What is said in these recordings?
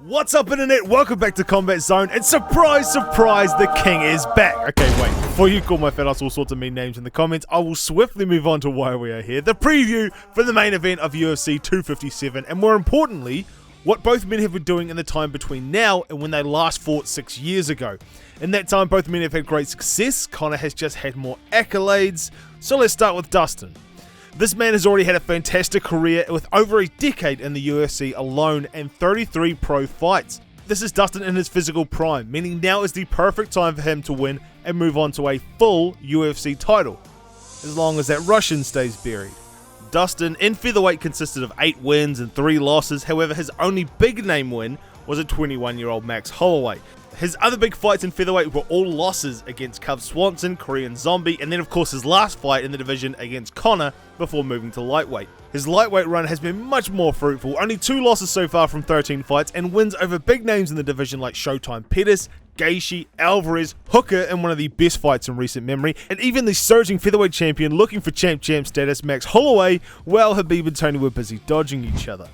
What's up, internet? Welcome back to Combat Zone, and surprise, surprise, the king is back. Okay, wait, before you call my fat ass all sorts of mean names in the comments, I will swiftly move on to why we are here. The preview for the main event of UFC 257, and more importantly, what both men have been doing in the time between now and when they last fought 6 years ago. In that time, both men have had great success. Conor has just had more accolades. So let's start with Dustin. This man has already had a fantastic career with over a decade in the UFC alone and 33 pro fights. This is Dustin in his physical prime, meaning now is the perfect time for him to win and move on to a full UFC title, as long as that Russian stays buried. Dustin in featherweight consisted of 8 wins and 3 losses, however his only big name win was a 21-year-old Max Holloway. His other big fights in featherweight were all losses against Cub Swanson, Korean Zombie, and then of course his last fight in the division against Conor before moving to lightweight. His lightweight run has been much more fruitful, only 2 losses so far from 13 fights, and wins over big names in the division like Showtime Pettis, Gaethje, Alvarez, Hooker in one of the best fights in recent memory, and even the surging featherweight champion looking for champ status, Max Holloway, while Khabib and Tony were busy dodging each other.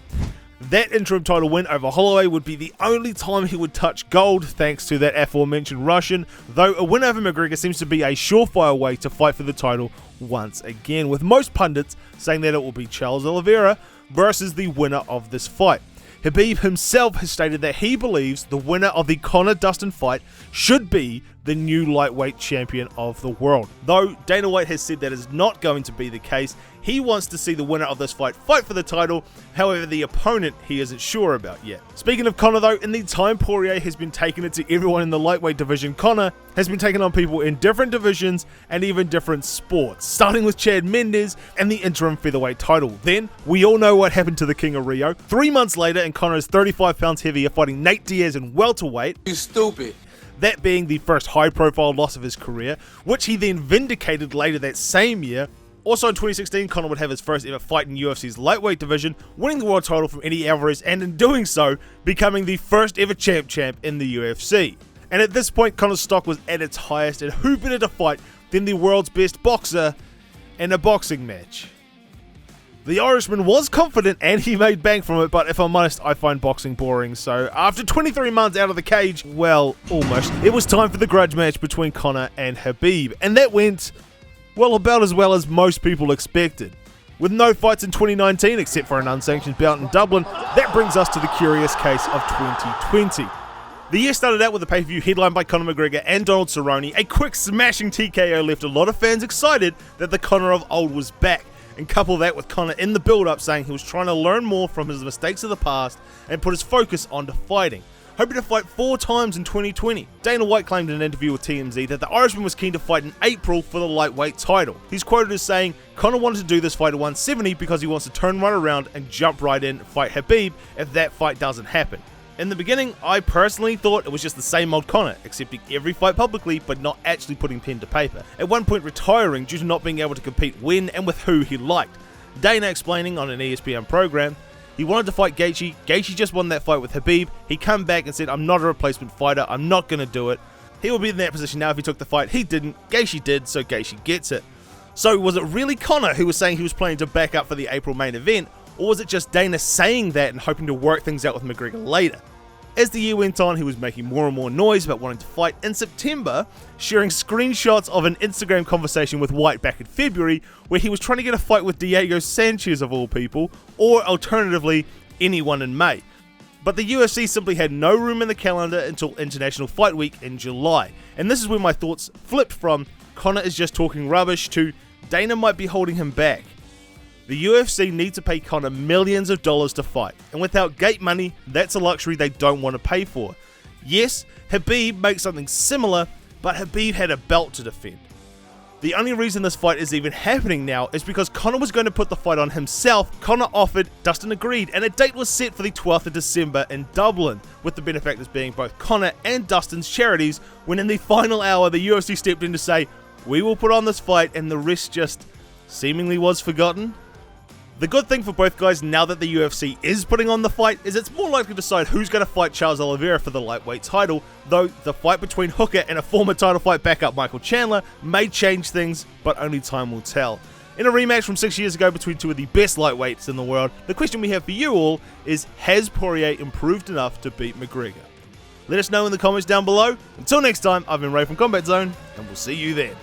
That interim title win over Holloway would be the only time he would touch gold thanks to that aforementioned Russian, though a win over McGregor seems to be a surefire way to fight for the title once again, with most pundits saying that it will be Charles Oliveira versus the winner of this fight. Khabib himself has stated that he believes the winner of the Conor-Dustin fight should be the new lightweight champion of the world. Though Dana White has said that is not going to be the case, he wants to see the winner of this fight fight for the title, however the opponent he isn't sure about yet. Speaking of Conor though, in the time Poirier has been taking it to everyone in the lightweight division, Conor has been taking on people in different divisions and even different sports, starting with Chad Mendes and the interim featherweight title. Then, we all know what happened to the King of Rio. 3 months later, and Conor is 35 pounds heavier, fighting Nate Diaz in welterweight. You stupid. That being the first high-profile loss of his career, which he then vindicated later that same year. Also in 2016, Conor would have his first ever fight in UFC's lightweight division, winning the world title from Eddie Alvarez, and in doing so, becoming the first ever champ in the UFC. And at this point, Conor's stock was at its highest, and who better to fight than the world's best boxer in a boxing match? The Irishman was confident and he made bank from it, but if I'm honest, I find boxing boring, so after 23 months out of the cage, well, almost, it was time for the grudge match between Conor and Khabib, and that went, well, about as well as most people expected. With no fights in 2019 except for an unsanctioned bout in Dublin, that brings us to the curious case of 2020. The year started out with a pay-per-view headlined by Conor McGregor and Donald Cerrone. A quick smashing TKO left a lot of fans excited that the Conor of old was back. And couple that with Conor in the build-up saying he was trying to learn more from his mistakes of the past and put his focus onto fighting, hoping to fight 4 times in 2020. Dana White claimed in an interview with TMZ that the Irishman was keen to fight in April for the lightweight title. He's quoted as saying, Conor wanted to do this fight at 170 because he wants to turn right around and jump right in and fight Khabib if that fight doesn't happen. In the beginning, I personally thought it was just the same old Conor, accepting every fight publicly but not actually putting pen to paper, at one point retiring due to not being able to compete when and with who he liked. Dana explaining on an ESPN program, he wanted to fight Gaethje. Gaethje just won that fight with Khabib. He came back and said, I'm not a replacement fighter, I'm not going to do it. He will be in that position now if he took the fight. He didn't, Gaethje did, so Gaethje gets it. So was it really Conor who was saying he was planning to back up for the April main event, or was it just Dana saying that and hoping to work things out with McGregor later? As the year went on, he was making more and more noise about wanting to fight. In September, sharing screenshots of an Instagram conversation with White back in February, where he was trying to get a fight with Diego Sanchez of all people, or alternatively, anyone in May. But the UFC simply had no room in the calendar until International Fight Week in July. And this is where my thoughts flipped from Conor is just talking rubbish to Dana might be holding him back. The UFC need to pay Conor millions of dollars to fight, and without gate money, that's a luxury they don't want to pay for. Yes, Khabib makes something similar, but Khabib had a belt to defend. The only reason this fight is even happening now is because Conor was going to put the fight on himself. Conor offered, Dustin agreed, and a date was set for the 12th of December in Dublin, with the benefactors being both Conor and Dustin's charities, when in the final hour the UFC stepped in to say, we will put on this fight, and the rest just seemingly was forgotten. The good thing for both guys now that the UFC is putting on the fight is it's more likely to decide who's going to fight Charles Oliveira for the lightweight title, though the fight between Hooker and a former title fight backup Michael Chandler may change things, but only time will tell. In a rematch from 6 years ago between two of the best lightweights in the world, the question we have for you all is, has Poirier improved enough to beat McGregor? Let us know in the comments down below. Until next time, I've been Ray from Combat Zone, and we'll see you then.